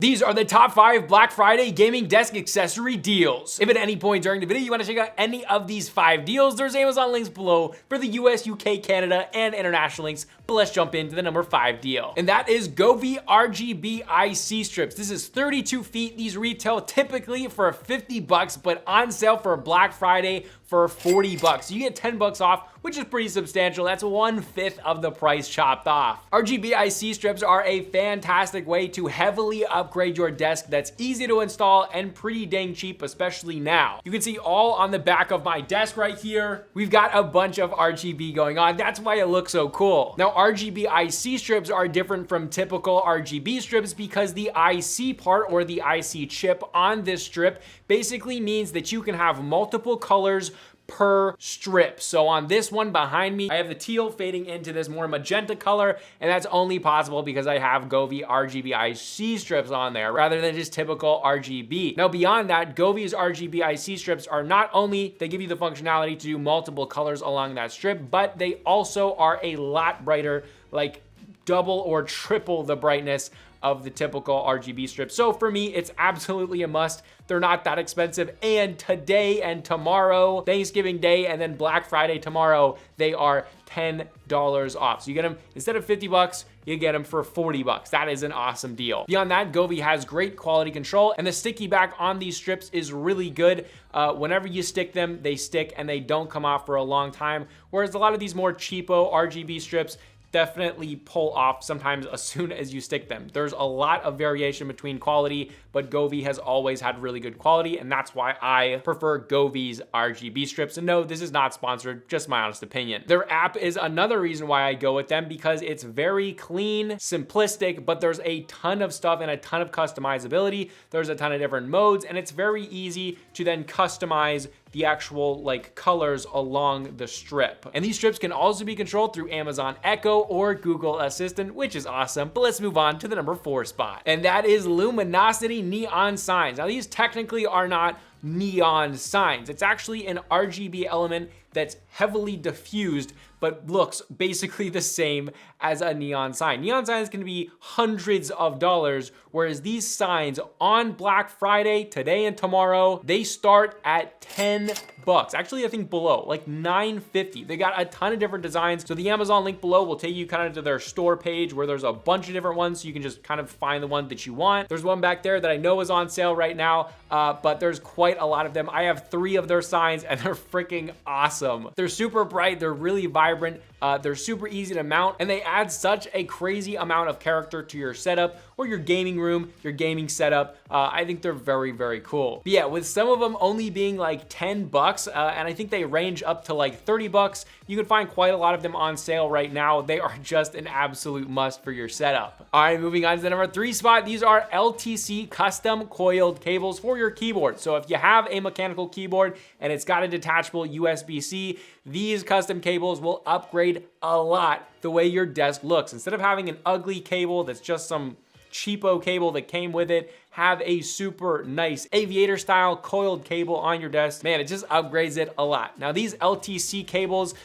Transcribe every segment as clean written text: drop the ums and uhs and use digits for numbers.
These are the top 5 Black Friday gaming desk accessory deals. If at any point during the video you want to check out any of these 5 deals, there's Amazon links below for the US, UK, Canada, and international links. But let's jump into the number 5 deal. And that is Govee RGB IC strips. This is 32 feet. These retail typically for $50, but on sale for Black Friday for $40. So you get $10 off, which is pretty substantial. That's 1/5 of the price chopped off. RGB IC strips are a fantastic way to heavily upgrade your desk that's easy to install and pretty dang cheap, especially now. You can see all on the back of my desk right here. We've got a bunch of RGB going on. That's why it looks so cool. Now, RGB IC strips are different from typical RGB strips because the IC part, or the IC chip on this strip, basically means that you can have multiple colors per strip. So on this one behind me, I have the teal fading into this more magenta color, and that's only possible because I have Govee RGB IC strips on there rather than just typical RGB. Now beyond that, Govee's RGB IC strips are not only, they give you the functionality to do multiple colors along that strip, but they also are a lot brighter, like double or triple the brightness of the typical RGB strip. So for me, it's absolutely a must. They're not that expensive. And today and tomorrow, Thanksgiving Day and then Black Friday tomorrow, they are $10 off. So you get them, instead of $50, you get them for $40. That is an awesome deal. Beyond that, Govee has great quality control, and the sticky back on these strips is really good. Whenever you stick them, they stick and they don't come off for a long time. Whereas a lot of these more cheapo RGB strips definitely pull off sometimes as soon as you stick them. There's a lot of variation between quality, but Govee has always had really good quality, and that's why I prefer Govee's RGB strips. And no, this is not sponsored, just my honest opinion. Their app is another reason why I go with them, because it's very clean, simplistic, but there's a ton of stuff and a ton of customizability. There's a ton of different modes, and it's very easy to then customize the actual like colors along the strip. And these strips can also be controlled through Amazon Echo or Google Assistant, which is awesome. But let's move on to the number 4 spot. And that is Luminosity neon signs. Now these technically are not neon signs. It's actually an RGB element that's heavily diffused, but looks basically the same as a neon sign. Neon signs can be hundreds of dollars, whereas these signs on Black Friday, today and tomorrow, they start at $10. Actually, I think below, like $9.50. They got a ton of different designs. So the Amazon link below will take you kind of to their store page where there's a bunch of different ones, so you can just kind of find the one that you want. There's one back there that I know is on sale right now, but there's quite a lot of them. I have 3 of their signs and they're freaking awesome. They're super bright, they're really vibrant, they're super easy to mount, and they add such a crazy amount of character to your setup or your gaming room, your gaming setup. I think they're very, very cool. But yeah, with some of them only being like $10, and I think they range up to like $30, you can find quite a lot of them on sale right now. They are just an absolute must for your setup. All right, moving on to the number 3 spot. These are LTC custom coiled cables for your keyboard. So if you have a mechanical keyboard and it's got a detachable USB-C, these custom cables will upgrade a lot the way your desk looks. Instead of having an ugly cable that's just some cheapo cable that came with it, have a super nice aviator style coiled cable on your desk. Man, it just upgrades it a lot. Now these LTC cables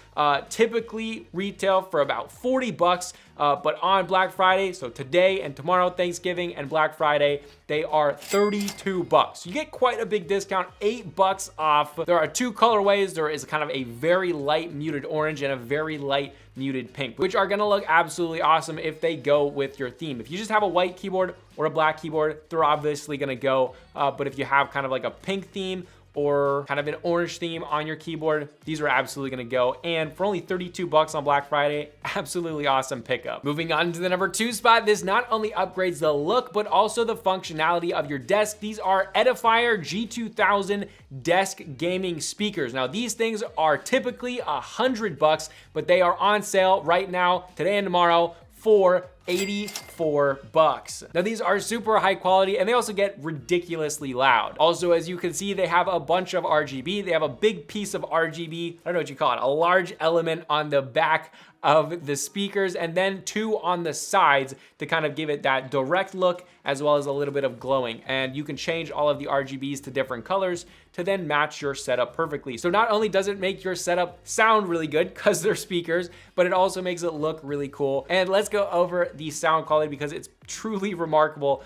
typically retail for about $40, but on Black Friday, so today and tomorrow, Thanksgiving and Black Friday, they are $32. You get quite a big discount, $8 off. There are 2 colorways. There is kind of a very light muted orange and a very light muted pink, which are gonna look absolutely awesome if they go with your theme. If you just have a white keyboard or a black keyboard, they're obviously gonna go, but if you have kind of like a pink theme or kind of an orange theme on your keyboard, these are absolutely gonna go. And for only $32 on Black Friday, absolutely awesome pickup. Moving on to the number 2 spot, this not only upgrades the look, but also the functionality of your desk. These are Edifier G2000 desk gaming speakers. Now these things are typically $100, but they are on sale right now, today and tomorrow, for $84. Now these are super high quality and they also get ridiculously loud. Also, as you can see, they have a bunch of RGB. They have a big piece of RGB, I don't know what you call it, a large element on the back of the speakers, and then 2 on the sides to kind of give it that direct look as well as a little bit of glowing. And you can change all of the RGBs to different colors to then match your setup perfectly. So not only does it make your setup sound really good because they're speakers, but it also makes it look really cool. And let's go over the sound quality because it's truly remarkable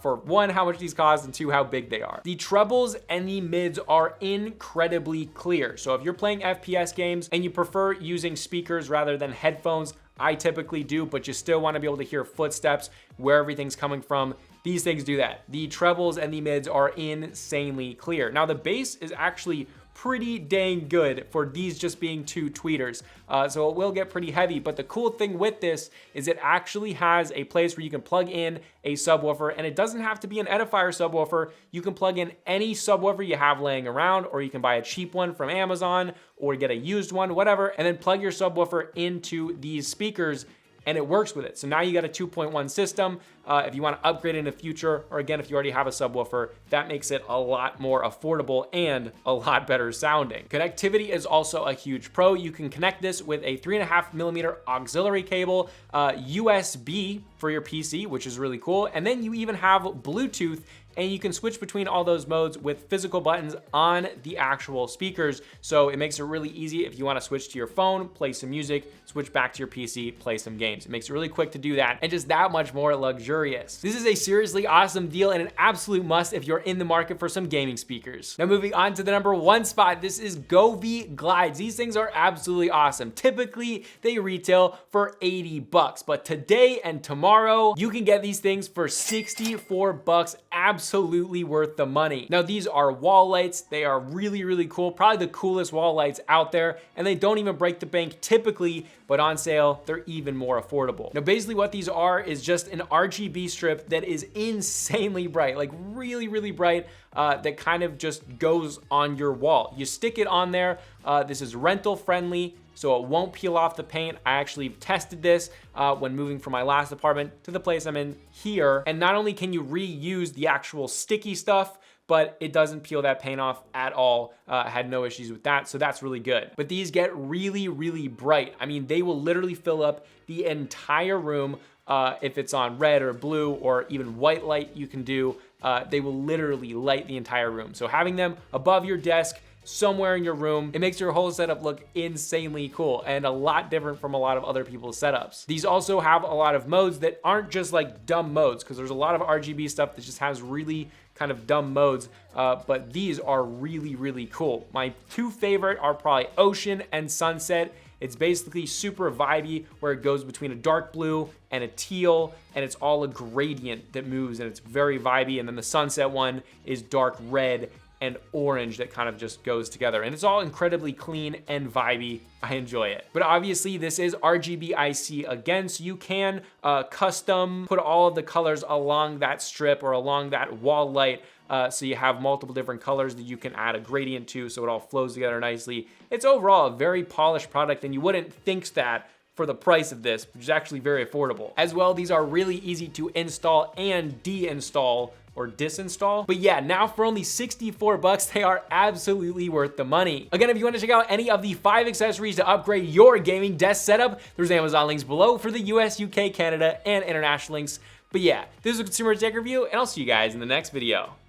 for one, how much these cost, and two, how big they are. The trebles and the mids are incredibly clear. So if you're playing FPS games and you prefer using speakers rather than headphones, I typically do, but you still want to be able to hear footsteps, where everything's coming from. These things do that. The trebles and the mids are insanely clear. Now the bass is actually pretty dang good for these just being two tweeters. So it will get pretty heavy, but the cool thing with this is it actually has a place where you can plug in a subwoofer, and it doesn't have to be an Edifier subwoofer. You can plug in any subwoofer you have laying around, or you can buy a cheap one from Amazon or get a used one, whatever, and then plug your subwoofer into these speakers, and it works with it. So now you got a 2.1 system. If you want to upgrade in the future, or again, if you already have a subwoofer, that makes it a lot more affordable and a lot better sounding. Connectivity is also a huge pro. You can connect this with a 3.5mm auxiliary cable, USB for your PC, which is really cool. And then you even have Bluetooth, and you can switch between all those modes with physical buttons on the actual speakers. So it makes it really easy if you want to switch to your phone, play some music, switch back to your PC, play some games. It makes it really quick to do that, and just that much more luxurious. This is a seriously awesome deal and an absolute must if you're in the market for some gaming speakers. Now moving on to the number 1 spot, this is Govee Glides. These things are absolutely awesome. Typically they retail for $80, but today and tomorrow you can get these things for $64. Absolutely worth the money. Now these are wall lights. They are really, really cool. Probably the coolest wall lights out there, and they don't even break the bank typically, but on sale, they're even more affordable. Now basically what these are is just an RGB strip that is insanely bright, like really, really bright, that kind of just goes on your wall. You stick it on there. This is rental friendly, so it won't peel off the paint. I actually tested this when moving from my last apartment to the place I'm in here. And not only can you reuse the actual sticky stuff, but it doesn't peel that paint off at all. I had no issues with that, so that's really good. But these get really, really bright. I mean, they will literally fill up the entire room. If it's on red or blue or even white light you can do, they will literally light the entire room. So having them above your desk, somewhere in your room, it makes your whole setup look insanely cool and a lot different from a lot of other people's setups. These also have a lot of modes that aren't just like dumb modes, because there's a lot of RGB stuff that just has really kind of dumb modes, but these are really, really cool. My two favorite are probably Ocean and Sunset. It's basically super vibey, where it goes between a dark blue and a teal, and it's all a gradient that moves, and it's very vibey. And then the Sunset one is dark red and orange that kind of just goes together, and it's all incredibly clean and vibey. I enjoy it. But obviously this is RGBIC again, so you can custom put all of the colors along that strip or along that wall light, so you have multiple different colors that you can add a gradient to, so it all flows together nicely. It's overall a very polished product, and you wouldn't think that for the price of this, which is actually very affordable. As well, these are really easy to install and deinstall or disinstall. But yeah, now for only $64, they are absolutely worth the money. Again, if you want to check out any of the 5 accessories to upgrade your gaming desk setup, there's Amazon links below for the US, UK, Canada, and international links. But yeah, this is a Consumer Tech Review, and I'll see you guys in the next video.